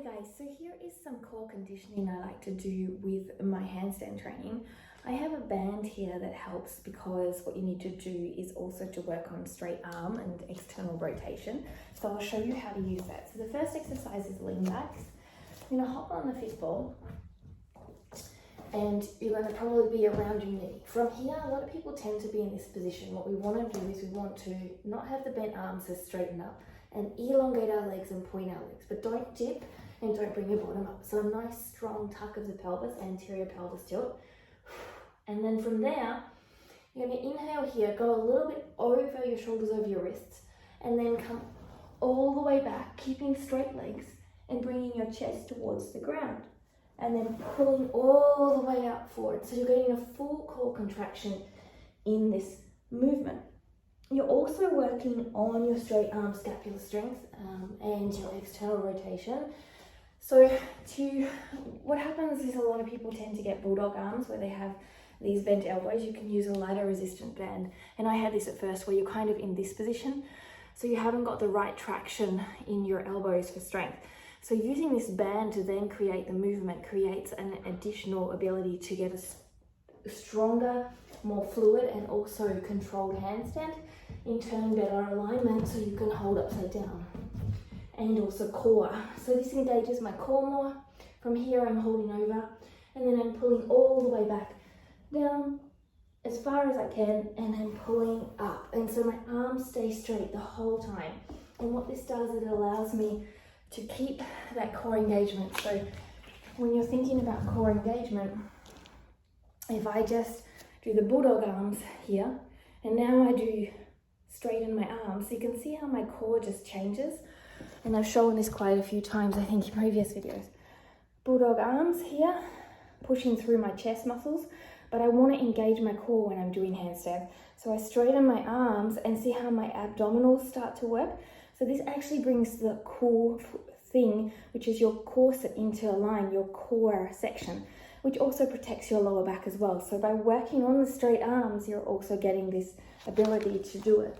Hey guys, so here is some core conditioning I like to do with my handstand training. I have a band here that helps because what you need to do is also to work on straight arm and external rotation. So I'll show you how to use that. So the first exercise is lean backs. You're gonna hop on the fifth ball and you're gonna probably be around your knee. From here, a lot of people tend to be in this position. What we wanna do is we want to not have the bent arms, so straighten up and elongate our legs and point our legs, but don't dip and don't bring your bottom up. So a nice strong tuck of the pelvis, anterior pelvis tilt. And then from there, you're gonna inhale here, go a little bit over your shoulders, over your wrists, and then come all the way back, keeping straight legs and bringing your chest towards the ground. And then pulling all the way out forward. So you're getting a full core contraction in this movement. You're also working on your straight arm scapular strength and your external rotation. So what happens is a lot of people tend to get bulldog arms where they have these bent elbows. You can use a lighter resistant band. And I had this at first where you're kind of in this position. So you haven't got the right traction in your elbows for strength. So using this band to then create the movement creates an additional ability to get a stronger, more fluid and also controlled handstand. In turn, better alignment so you can hold upside down. And also core. So this engages my core more. From here I'm holding over and then I'm pulling all the way back down as far as I can and then pulling up. And so my arms stay straight the whole time. And what this does, it allows me to keep that core engagement. So when you're thinking about core engagement, if I just do the bulldog arms here and now I do straighten my arms, so you can see how my core just changes. And I've shown this quite a few times, I think, in previous videos. Bulldog arms here, pushing through my chest muscles, but I want to engage my core when I'm doing handstand. So I straighten my arms and see how my abdominals start to work. So this actually brings the core thing, which is your corset, into line, your core section, which also protects your lower back as well. So by working on the straight arms, you're also getting this ability to do it.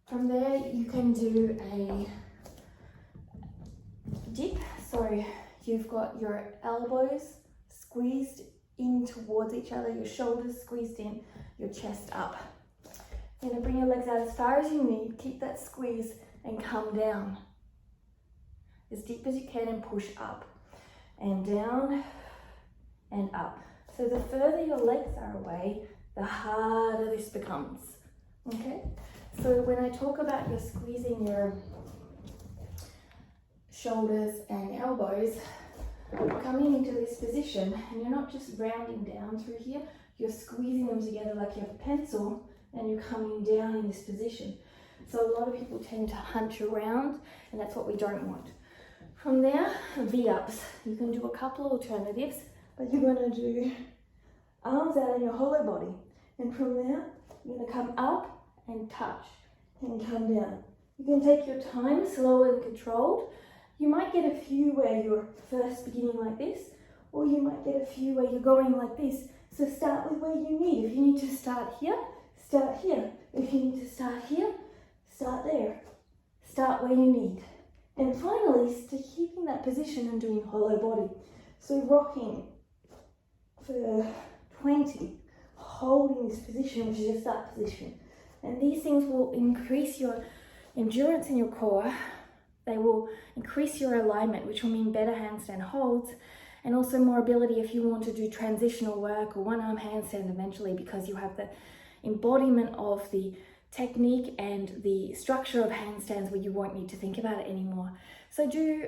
From there, you can do a dip. So you've got your elbows squeezed in towards each other, your shoulders squeezed in, your chest up. You're gonna bring your legs out as far as you need, keep that squeeze and come down as deep as you can and push up and down and up. So the further your legs are away, the harder this becomes, okay? So when I talk about you squeezing your shoulders and elbows, you're coming into this position and you're not just rounding down through here, you're squeezing them together like you have a pencil and you're coming down in this position. So a lot of people tend to hunch around and that's what we don't want. From there, V-ups. You can do a couple of alternatives, but you're gonna do arms out in your hollow body. And from there, you're gonna come up and touch and come down. You can take your time, slow and controlled. You might get a few where you're first beginning like this, or you might get a few where you're going like this. So start with where you need. If you need to start here, start here. If you need to start here, start there. Start where you need. And finally, keeping that position and doing hollow body. So rocking for 20, holding this position, which is your start position. And these things will increase your endurance in your core. They will increase your alignment, which will mean better handstand holds, and also more ability if you want to do transitional work or one-arm handstand eventually, because you have the embodiment of the technique and the structure of handstands where you won't need to think about it anymore. So do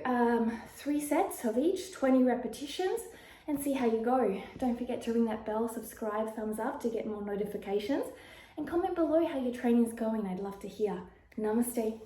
3 sets of each, 20 repetitions, and see how you go. Don't forget to ring that bell, subscribe, thumbs up to get more notifications, and comment below how your training's going. I'd love to hear. Namaste.